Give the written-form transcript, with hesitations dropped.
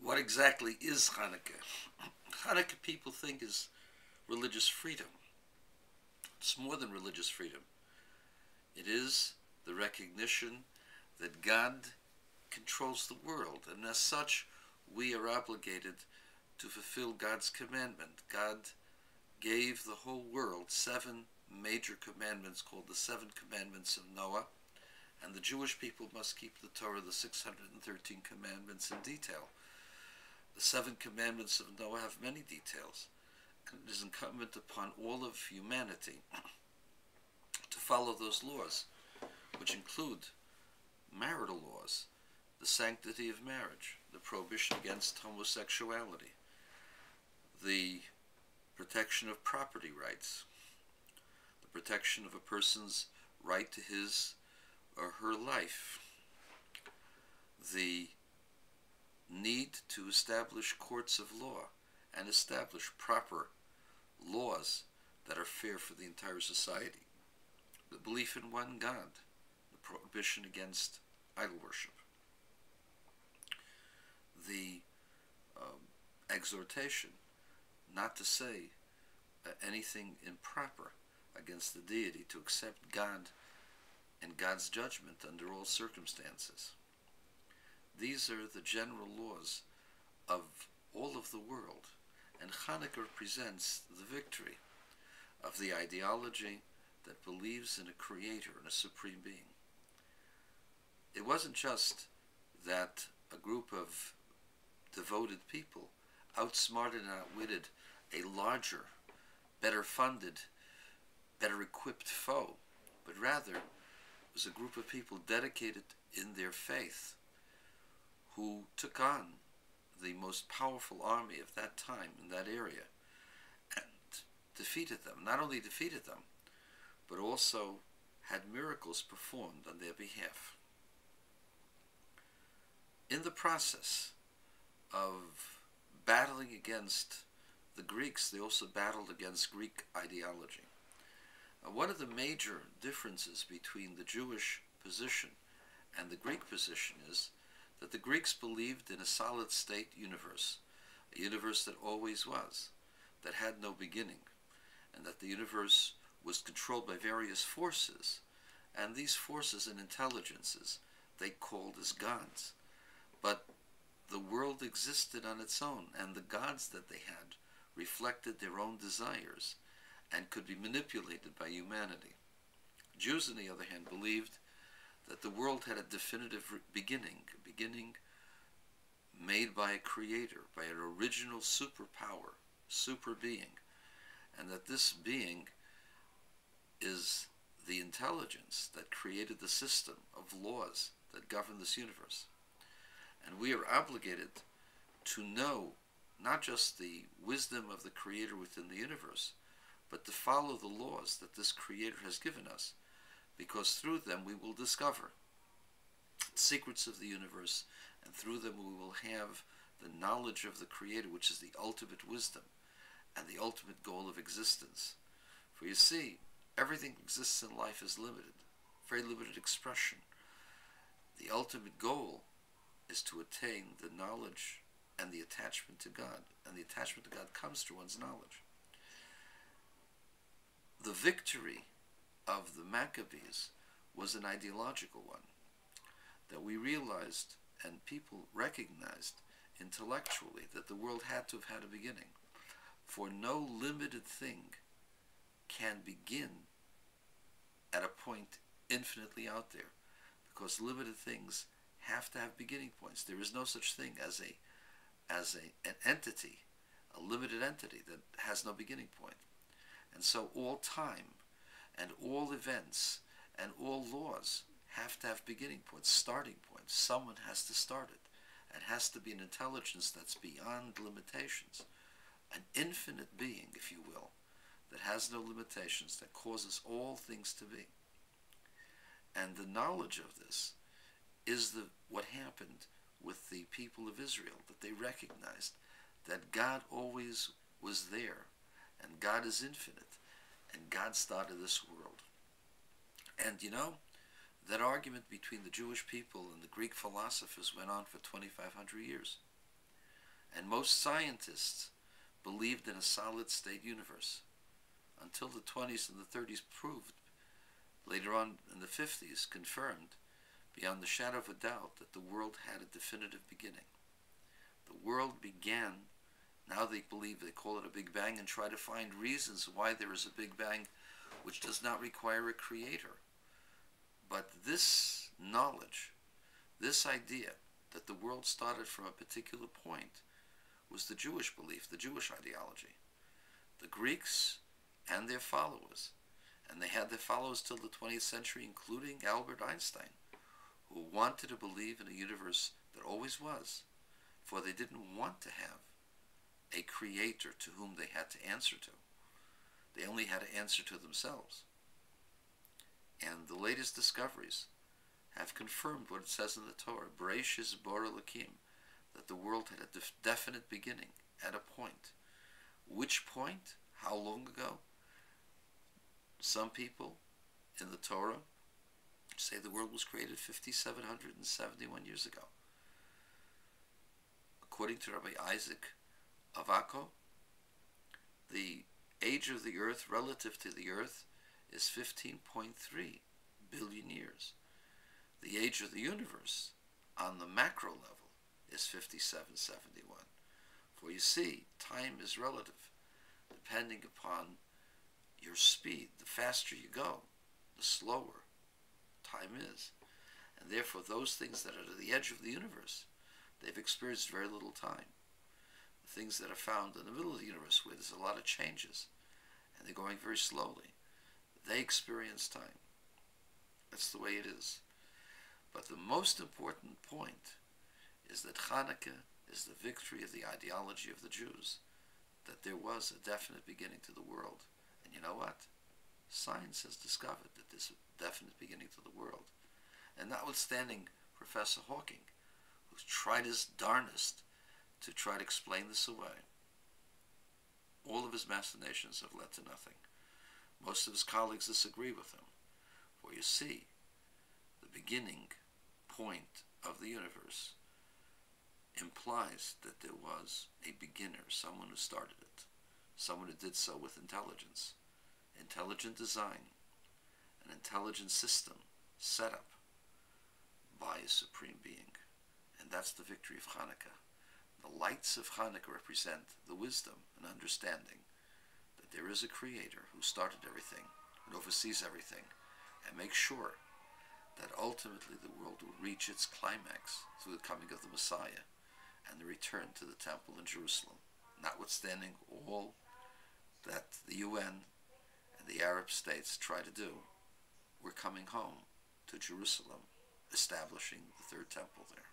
What exactly is Hanukkah? Hanukkah, people think, is religious freedom. It's more than religious freedom. It is the recognition that God controls the world, and as such, we are obligated to fulfill God's commandment. God gave the whole world 7 major commandments called the 7 commandments of Noah, and the Jewish people must keep the Torah, the 613 commandments, in detail. The 7 commandments of Noah have many details, and it is incumbent upon all of humanity to follow those laws, which include marital laws, the sanctity of marriage, the prohibition against homosexuality, the protection of property rights, the protection of a person's right to his or her life, the need to establish courts of law and establish proper laws that are fair for the entire society, the belief in one God, the prohibition against idol worship, the exhortation not to say anything improper against the deity, to accept God and God's judgment under all circumstances. These are the general laws of all of the world, and Chanukah represents the victory of the ideology that believes in a creator and a supreme being. It wasn't just that a group of devoted people outsmarted and outwitted a larger, better funded, better equipped foe, but rather it was a group of people dedicated in their faith who took on the most powerful army of that time in that area and defeated them. Not only defeated them, but also had miracles performed on their behalf. In the process of battling against the Greeks, they also battled against Greek ideology. One of the major differences between the Jewish position and the Greek position is that the Greeks believed in a solid state universe, a universe that always was, that had no beginning, and that the universe was controlled by various forces, and these forces and intelligences they called as gods. But the world existed on its own, and the gods that they had reflected their own desires and could be manipulated by humanity. Jews, on the other hand, believed that the world had a definitive beginning, a beginning made by a creator, by an original superpower, super being, and that this being is the intelligence that created the system of laws that govern this universe. And we are obligated to know not just the wisdom of the creator within the universe, but to follow the laws that this creator has given us, because through them we will discover the secrets of the universe, and through them we will have the knowledge of the creator, which is the ultimate wisdom and the ultimate goal of existence. For you see, everything that exists in life is limited, very limited expression. The ultimate goal is to attain the knowledge and the attachment to God, and the attachment to God comes through one's knowledge. The victory of the Maccabees was an ideological one, that we realized and people recognized intellectually that the world had to have had a beginning. For no limited thing can begin at a point infinitely out there, because limited things have to have beginning points. There is no such thing as an entity, a limited entity that has no beginning point. And so all time and all events and all laws have to have beginning points, starting points. Someone has to start it. It has to be an intelligence that's beyond limitations, an infinite being, if you will, that has no limitations, that causes all things to be. And the knowledge of this is what happened with the people of Israel, that they recognized that God always was there, and God is infinite, and God started this world. And you know, that argument between the Jewish people and the Greek philosophers went on for 2,500 years. And most scientists believed in a solid-state universe until the 20s and the 30s proved, later on in the 50s, confirmed beyond the shadow of a doubt that the world had a definitive beginning. The world began, now they believe, they call it a Big Bang, and try to find reasons why there is a Big Bang which does not require a creator. But this knowledge, this idea that the world started from a particular point, was the Jewish belief, the Jewish ideology. The Greeks and their followers, and they had their followers till the 20th century, including Albert Einstein, who wanted to believe in a universe that always was, for they didn't want to have a creator to whom they had to answer to. They only had to answer to themselves. And the latest discoveries have confirmed what it says in the Torah, Bereshis bara Elokim, that the world had a definite beginning at a point. Which point? How long ago? Some people in the Torah say the world was created 5,771 years ago. According to Rabbi Isaac of Akko, the age of the earth relative to the earth is 15.3 billion years. The age of the universe on the macro level is 5771. For you see, time is relative, depending upon your speed. The faster you go, the slower time is. And therefore, those things that are at the edge of the universe, they've experienced very little time. The things that are found in the middle of the universe, where there's a lot of changes, and they're going very slowly, they experience time. That's the way it is. But the most important point is that Chanukah is the victory of the ideology of the Jews, that there was a definite beginning to the world. And you know what? Science has discovered that there's a definite beginning to the world. And notwithstanding Professor Hawking, who's tried his darnest to try to explain this away, all of his machinations have led to nothing. Most of his colleagues disagree with him. For you see, the beginning point of the universe implies that there was a beginner, someone who started it, someone who did so with intelligence, intelligent design, an intelligent system set up by a supreme being. And that's the victory of Chanukah. The lights of Chanukah represent the wisdom and understanding that there is a creator who started everything, and oversees everything, and makes sure that ultimately the world will reach its climax through the coming of the Messiah and the return to the temple in Jerusalem. Notwithstanding all that the UN and the Arab states try to do, we're coming home to Jerusalem, establishing the third temple there.